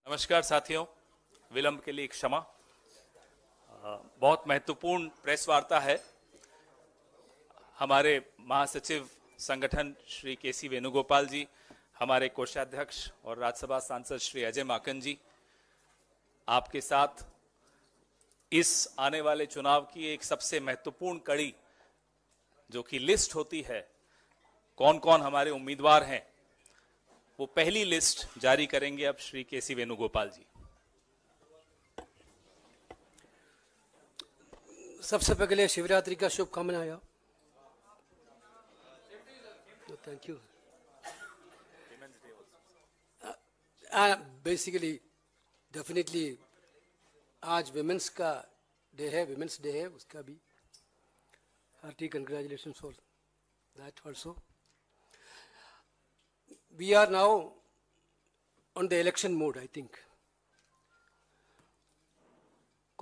नमस्कार साथियों, विलंब के लिए क्षमा। बहुत महत्वपूर्ण प्रेस वार्ता है। हमारे महासचिव संगठन श्री केसी वेणुगोपाल जी, हमारे कोषाध्यक्ष और राज्यसभा सांसद श्री अजय माकन जी आपके साथ इस आने वाले चुनाव की एक सबसे महत्वपूर्ण कड़ी, जो कि लिस्ट होती है कौन कौन हमारे उम्मीदवार हैं, वो पहली लिस्ट जारी करेंगे अब श्री केसी वेणुगोपाल जी। सबसे पहले शिवरात्रि का शुभकामनाएं। Thank you. बेसिकली डेफिनेटली आज विमेंस का डे है, विमेंस डे है, उसका भी hearty congratulation for that also. We are now on the election mode, I think.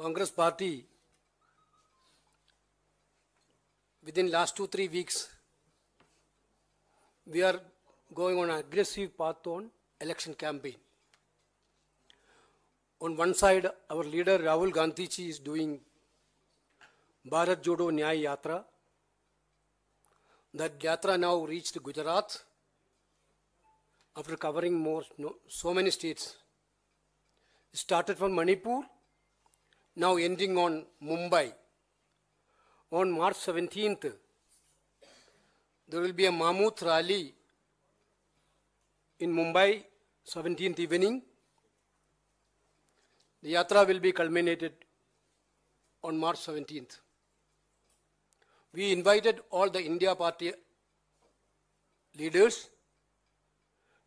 Congress party, within last 2-3 weeks, we are going on an aggressive path on election campaign. On one side, our leader Rahul Gandhi ji is doing Bharat Jodo Nyay Yatra. That yatra now reached Gujarat. After covering so many states, started from Manipur, now ending on Mumbai. On March 17th, there will be a Mammoth rally in Mumbai, 17th evening. The yatra will be culminated on March 17th. We invited all the India Party leaders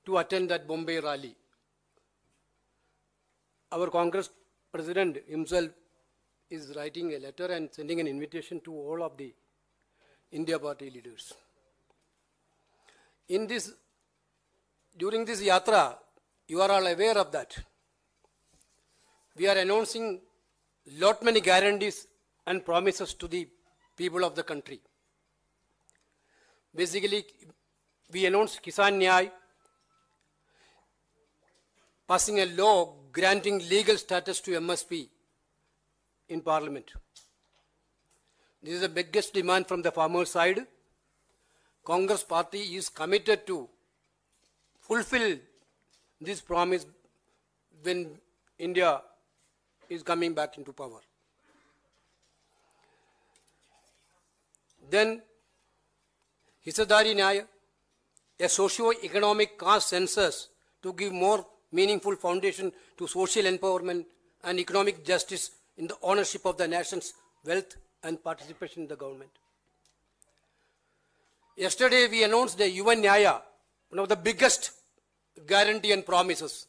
to attend that Bombay rally. Our Congress President himself is writing a letter and sending an invitation to all of the India Party leaders. During this yatra, you are all aware of that. We are announcing lot many guarantees and promises to the people of the country. Basically, we announced Kisan Nyay, passing a law granting legal status to MSP in Parliament. This is the biggest demand from the farmer side. Congress party is committed to fulfill this promise when India is coming back into power. Then, Hissadari Nyaya, a socio-economic caste census to give more meaningful foundation to social empowerment and economic justice in the ownership of the nation's wealth and participation in the government. Yesterday we announced the UN Nyaya, one of the biggest guarantee and promises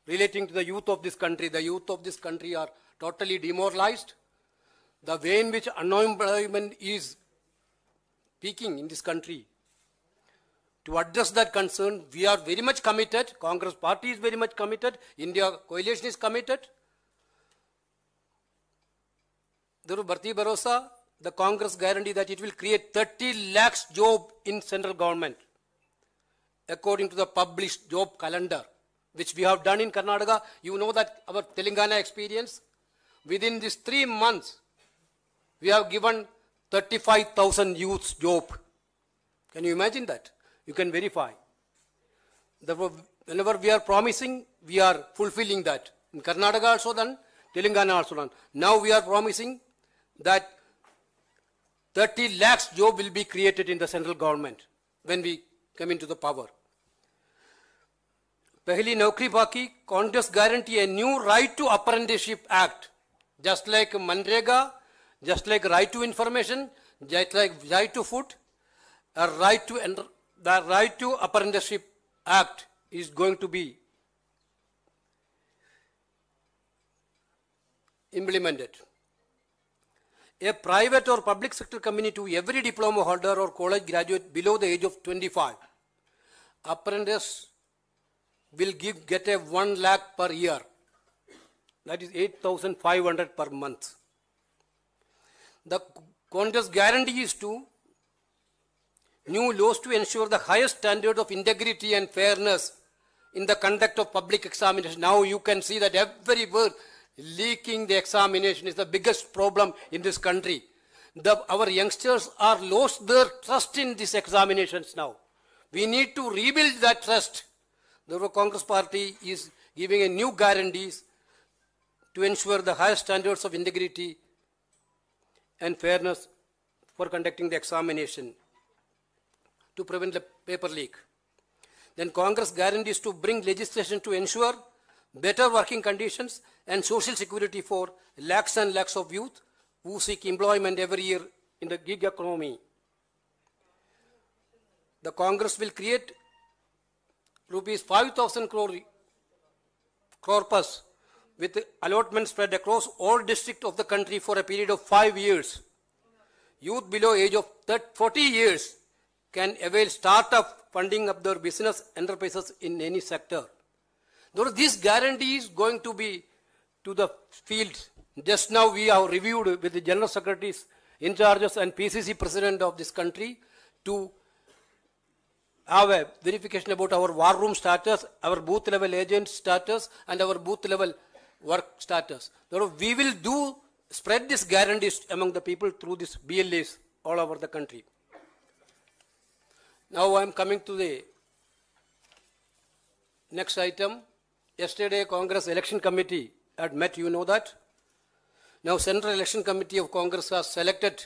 relating to the youth of this country. The youth of this country are totally demoralized. The way in which unemployment is peaking in this country. To address that concern, we are very much committed. Congress party is very much committed. India coalition is committed. There is Bharti Bharosa, the Congress guarantee that it will create 30 lakhs job in central government, according to the published job calendar, which we have done in Karnataka. You know that our Telangana experience. Within these 3 months, we have given 35,000 youths job. Can you imagine that? You can verify. Therefore, whenever we are promising, we are fulfilling that. In Karnataka also done, Telangana also done. Now we are promising that 30 lakhs job will be created in the central government when we come into the power. Pehli Naukri Paki, Congress guarantee a new right to apprenticeship act. Just like Manrega, just like right to information, just like right to food, the right to apprenticeship act is going to be implemented. A private or public sector company to every diploma holder or college graduate below the age of 25. Apprentice will get a 1 lakh per year. That is 8,500 per month. The Congress guarantee is to new laws to ensure the highest standard of integrity and fairness in the conduct of public examination. Now you can see that everywhere leaking the examination is the biggest problem in this country. Our youngsters are lost their trust in these examinations now. We need to rebuild that trust. The Congress party is giving a new guarantees to ensure the highest standards of integrity and fairness for conducting the examination to prevent the paper leak. Then Congress guarantees to bring legislation to ensure better working conditions and social security for lakhs and lakhs of youth who seek employment every year in the gig economy. The Congress will create rupees 5,000 crore corpus with allotment spread across all districts of the country for a period of 5 years. Youth below age of 40 years can avail startup funding of their business enterprises in any sector. This guarantee is going to be to the field. Just now we have reviewed with the General Secretaries in charges and PCC President of this country to have a verification about our war room status, our booth level agent status and our booth level work status. We will spread this guarantees among the people through these BLAs all over the country. Now I am coming to the next item. Yesterday Congress Election Committee had met, you know that. Now Central Election Committee of Congress has selected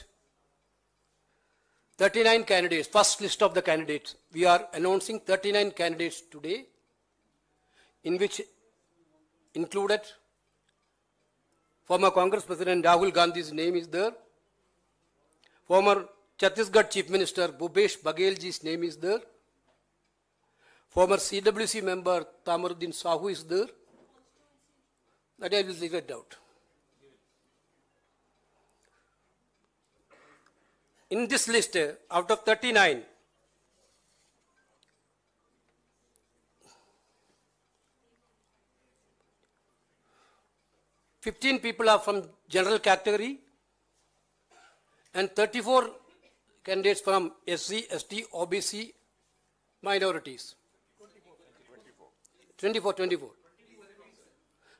39 candidates, first list of the candidates. We are announcing 39 candidates today, in which included former Congress President Rahul Gandhi's name is there. Former Chhattisgarh Chief Minister Bhupesh Bagelji's name is there. Former CWC member Tamaruddin Sahu is there. That I will leave it out. In this list, out of 39, "15 people are from general category and 34 candidates from SC, ST, OBC minorities. 24.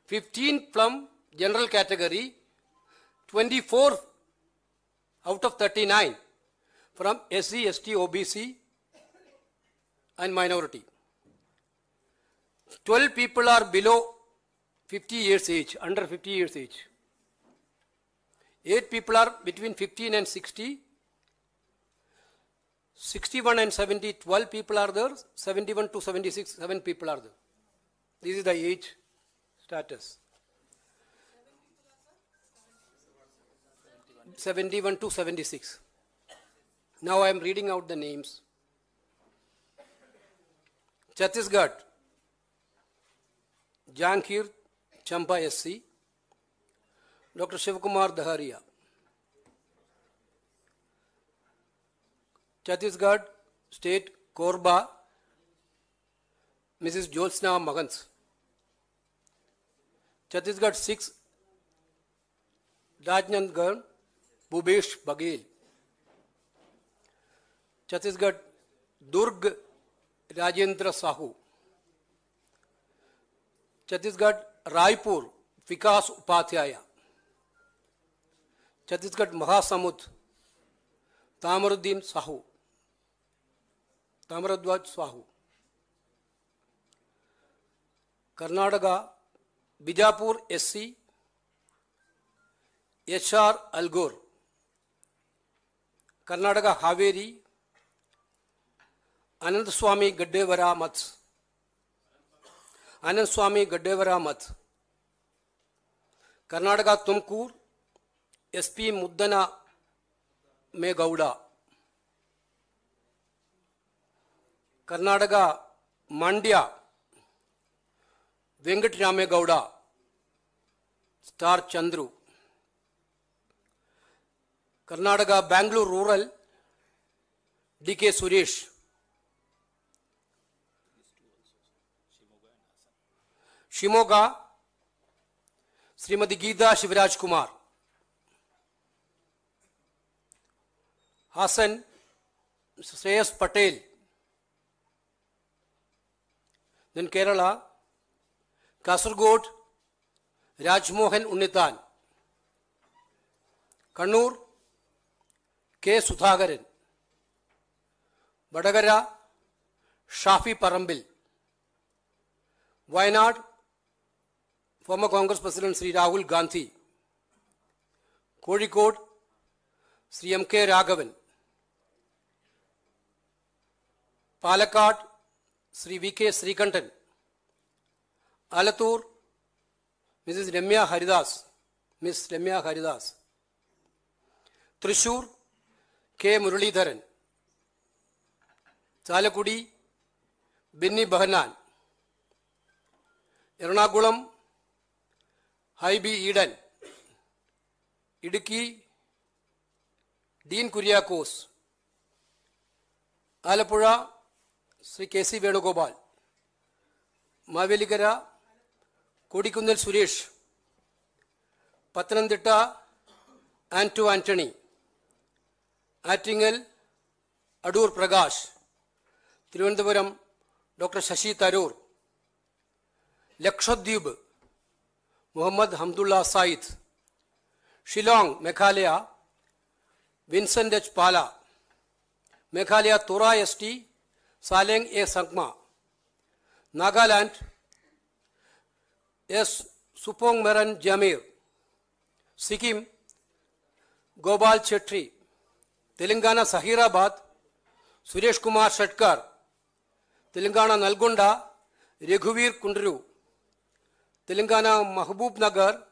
15 from general category, 24 out of 39 from SC, ST, OBC and minority. 12 people are below 50 years age, under 50 years age. 8 people are between 15 and 60. 61 and 70, 12 people are there. 71 to 76, 7 people are there. This is the age status. 71 to 76. Now I am reading out the names. Chhattisgarh, Jankir Champa SC, Dr. Shivakumar Daharia. Chhattisgarh State, Korba, Mrs. Jyotsna Magans. Chhattisgarh 6, Rajnandgarh, Bhupesh Baghel. Chhattisgarh Durg, Rajendra Sahu. Chhattisgarh Raipur, Vikas Upadhyaya. Chhattisgarh Mahasamud, Tamaruddin Sahu. Tamaradwaj Sahu. Karnataka, Bijapur SC, HR Algor. Karnataka Haveri, Anandaswamy Gaddevara Math. Anandaswamy Gaddevara Math. Karnataka Tumkur, SP Muddana Megowda. Karnataka Mandya, Venkat Ramegowda, Star Chandru. Karnataka Bangalore Rural, DK Suresh. Shimoga, Srimati Geeta Shivraj Kumar. Hassan, Shreyas Patel. Then Kerala, Kasargod, Rajmohan Unnithan. Kannur, K. Suthagaran. Vadagara, Shafi Parambil. Wayanad, former Congress President Sri Rahul Gandhi. Kozhikode, Sri M.K. Raghavan. Palakkad, Sri V.K. Srikantan. Alathur, Mrs. Ramya Haridas. Miss Ramya Haridas. Thrissur, K. Muralidharan. Chalakudi, Binni Bahanan. Ernakulam, Haibi Eden. Idukki, Dean Kuriakose. Alappuzha, Sri K.C. Venugopal. Mavelikara, Kodikundal Suresh. Pathanamthitta, Anto Anthony. Attingal, Adur Prakash. Thiruvananthapuram, Dr. Shashi Tharoor. Lakshadweep, Muhammad Hamdullah Said. Shillong, Meghalaya, Vincent H. Pala. Meghalaya Tora ST, Saleng A. Sankma. Nagaland, S. Supong Meran Jamir. Sikkim, Gopal Chetri. Telangana Sahirabad, Suresh Kumar Shatkar. Telangana Nalgonda, Raghuvir Kundru. Telangana Mahbub Nagar,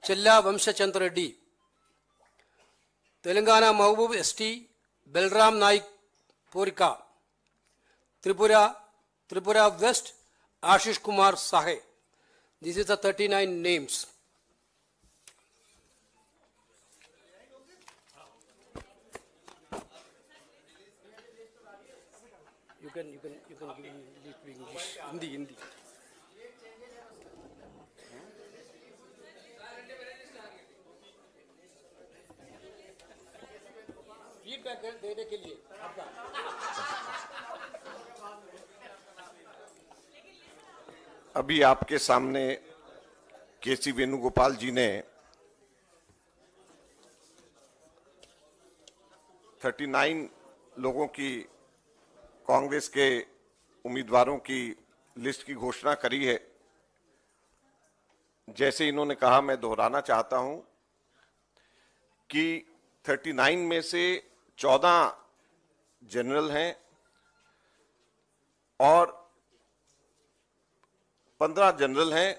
Chella Vamshachandra Reddy. Telangana Mahbub ST, Belram Naik Porika. Tripura West, Ashish Kumar Sahe. This is the 39 names. You can give me English. Hindi. Feedback देने के लिए आपका अभी आपके सामने केसी वेणुगोपाल जी ने 39 लोगों की कांग्रेस के उम्मीदवारों की लिस्ट की घोषणा करी है। जैसे इन्होंने कहा, मैं दोहराना चाहता हूं कि 39 में से 14 जनरल हैं और 15 जनरल हैं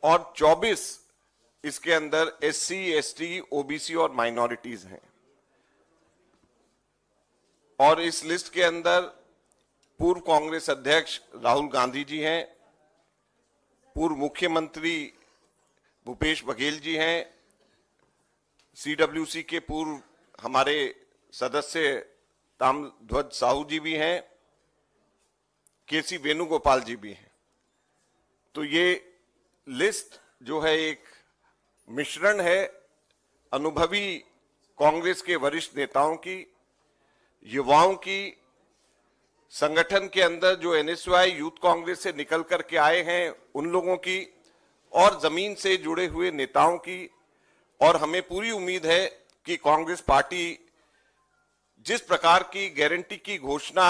और 24 इसके अंदर एससी, एसटी, ओबीसी और माइनॉरिटीज हैं। और इस लिस्ट के अंदर पूर्व कांग्रेस अध्यक्ष राहुल गांधी जी हैं, पूर्व मुख्यमंत्री भूपेश बघेल जी हैं, सीडब्ल्यूसी के पूर्व हमारे सदस्य ताम्रध्वज साहू जी भी हैं, केसी वेणुगोपाल जी भी हैं। तो ये लिस्ट जो है एक मिश्रण है अनुभवी कांग्रेस के वरिष्ठ नेताओं की, युवाओं की, संगठन के अंदर जो एनएसयूआई यूथ कांग्रेस से निकल करके आए हैं उन लोगों की, और जमीन से जुड़े हुए नेताओं की। और हमें पूरी उम्मीद है कि कांग्रेस पार्टी जिस प्रकार की गारंटी की घोषणा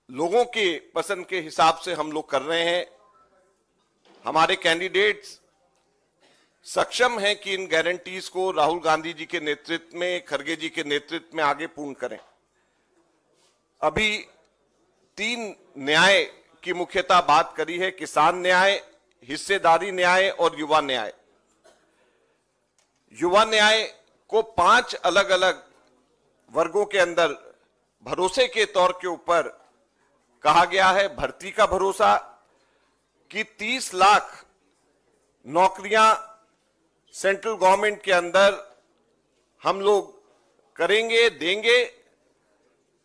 लोगों के पसंद के हिसाब से हम लोग कर रहे हैं, हमारे कैंडिडेट्स सक्षम हैं कि इन गारंटीज को राहुल गांधी जी के नेतृत्व में, खड़गे जी के नेतृत्व में आगे पूर्ण करें। अभी 3 न्याय की मुख्यतः बात करी है, किसान न्याय, हिस्सेदारी न्याय और युवा न्याय। युवा न्याय को 5 अलग अलग वर्गों के अंदर भरोसे के तौर के ऊपर कहा गया है। भर्ती का भरोसा कि 30 लाख नौकरियां सेंट्रल गवर्नमेंट के अंदर हम लोग करेंगे, देंगे।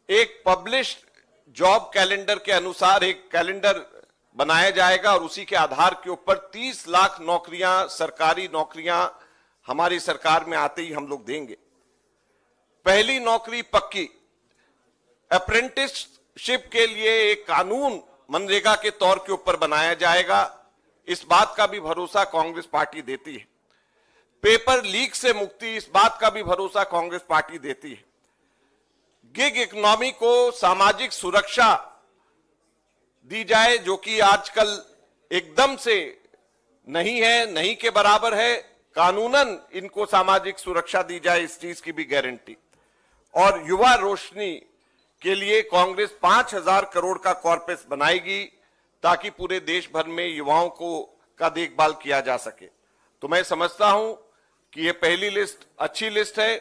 एक पब्लिश्ड जॉब कैलेंडर के अनुसार एक कैलेंडर बनाया जाएगा और उसी के आधार के ऊपर 30 लाख नौकरियां, सरकारी नौकरियां हमारी सरकार में आते ही हम लोग देंगे। पहली नौकरी पक्की, अप्रेंटिसशिप के लिए एक कानून मनरेगा के तौर के ऊपर बनाया जाएगा, इस बात का भी भरोसा कांग्रेस पार्टी देती है। पेपर लीक से मुक्ति, इस बात का भी भरोसा कांग्रेस पार्टी देती है। गिग इकोनॉमी को सामाजिक सुरक्षा दी जाए, जो कि आजकल एकदम से नहीं है, नहीं के बराबर है। कानूनन इनको सामाजिक सुरक्षा दी जाए, इस चीज की भी गारंटी। और युवा रोशनी के लिए कांग्रेस 5,000 करोड़ का कॉर्पस बनाएगी, ताकि पूरे देश भर में युवाओं का देखभाल किया जा सके। तो मैं समझता हूं कि ये पहली लिस्ट अच्छी लिस्ट है।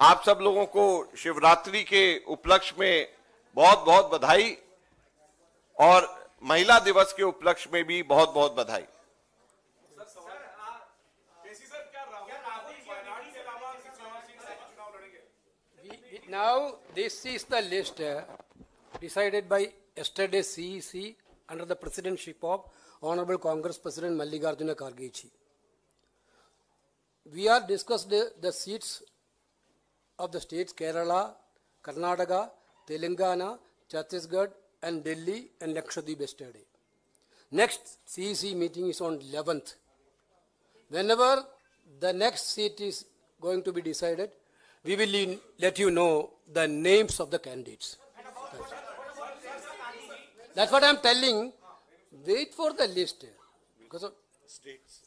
आप सब लोगों को शिवरात्रि के उपलक्ष्य में बहुत बहुत बधाई, और महिला दिवस के उपलक्ष्य में भी बहुत बहुत बधाई। Now, this is the list decided by yesterday's CEC under the presidency of Honorable Congress President Mallikarjuna Kharge ji. We are discussed the seats of the states Kerala, Karnataka, Telangana, Chhattisgarh, and Delhi and Lakshadweep yesterday. Next CEC meeting is on 11th. Whenever the next seat is going to be decided, we will let you know the names of the candidates. That's what I'm telling. Wait for the list. Because of states.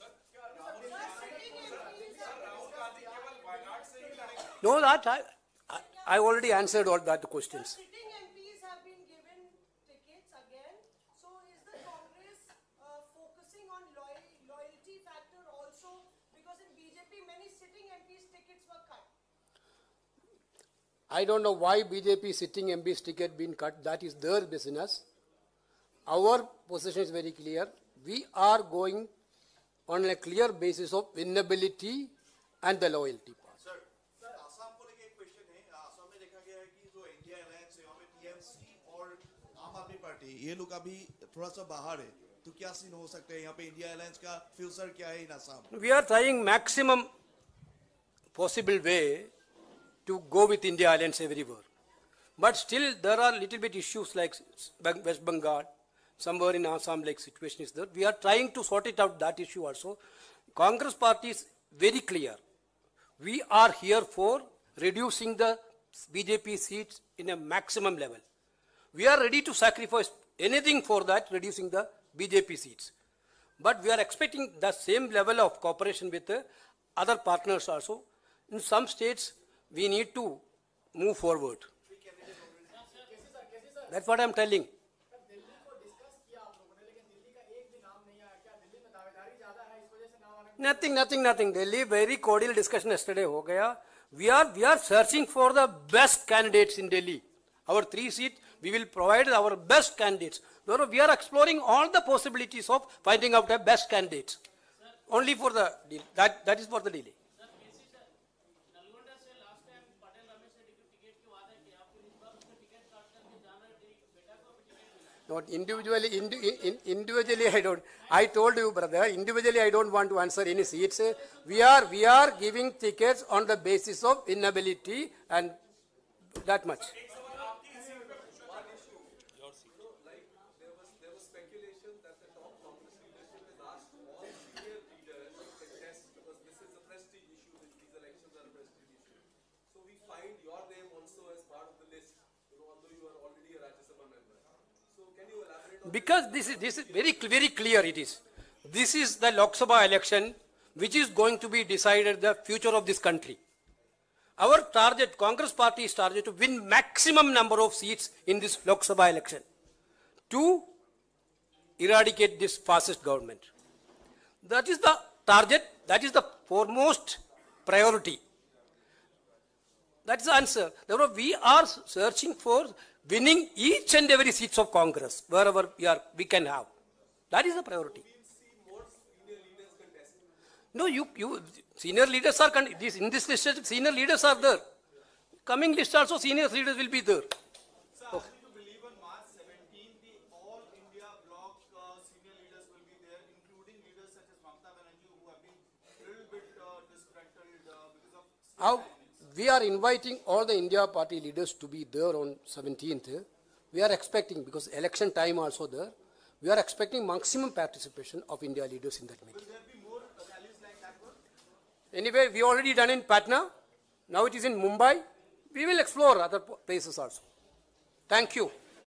No, that I already answered all that questions. Sitting MPs have been given tickets again. So is the Congress focusing on loyalty factor also? Because in BJP, many sitting MPs' tickets were cut. I don't know why BJP sitting MP's ticket been cut. That is their business. Our position is very clear. We are going on a clear basis of winnability and the loyalty part. Sir, Assam को लेके एक question है। आसाम में देखा गया है कि जो इंडिया अलायंस है, वहाँ पे टीएमसी और आम आदमी पार्टी ये लोग अभी थोड़ा सा बाहर है, तो क्या सीन हो सकता है यहाँ पे? इंडिया अलायंस का फ्यूचर क्या है इन Assam? We are trying maximum possible way to go with India alliance everywhere. But still there are little bit issues like West Bengal, somewhere in Assam like situation is there. We are trying to sort it out, that issue also. Congress party is very clear. We are here for reducing the BJP seats in a maximum level. We are ready to sacrifice anything for that, reducing the BJP seats. But we are expecting the same level of cooperation with other partners also. In some states, we need to move forward. That's what I'm telling. Nothing. Delhi very cordial discussion yesterday ho gaya. We are searching for the best candidates in Delhi. Our 3 seats, we will provide our best candidates. Therefore, we are exploring all the possibilities of finding out the best candidates. Only for the that is for the delay. Not individually, individually I don't. I told you, brother, individually I don't want to answer any seats. We are giving tickets on the basis of inability and that much. There was speculation that the top Congress leadership has asked all senior leaders to contest, because this is a prestige issue, these elections are a prestige issue. So we find your name also as part of the list, although you are already a Rajya Sabha member. So can you elaborate on Because this is very clear it is. This is the Loksabha election which is going to be decided the future of this country. Our target, Congress party is target to win maximum number of seats in this Lok Sabha election to eradicate this fascist government. That is the target, that is the foremost priority. That is the answer. Therefore, we are searching for winning each and every seats of Congress, wherever we can have. That is the priority. No, senior leaders are, in this list, senior leaders are there. Coming list also, senior leaders will be there. Sir, I believe on March 17th, the all India bloc senior leaders will be there, including leaders such as Mamata Banerjee, who have been a little bit disgruntled because of... We are inviting all the India party leaders to be there on 17th. We are expecting, because election time also there, we are expecting maximum participation of India leaders in that meeting. Will there be more rallies like that one? Anyway, we already done in Patna. Now it is in Mumbai. We will explore other places also. Thank you.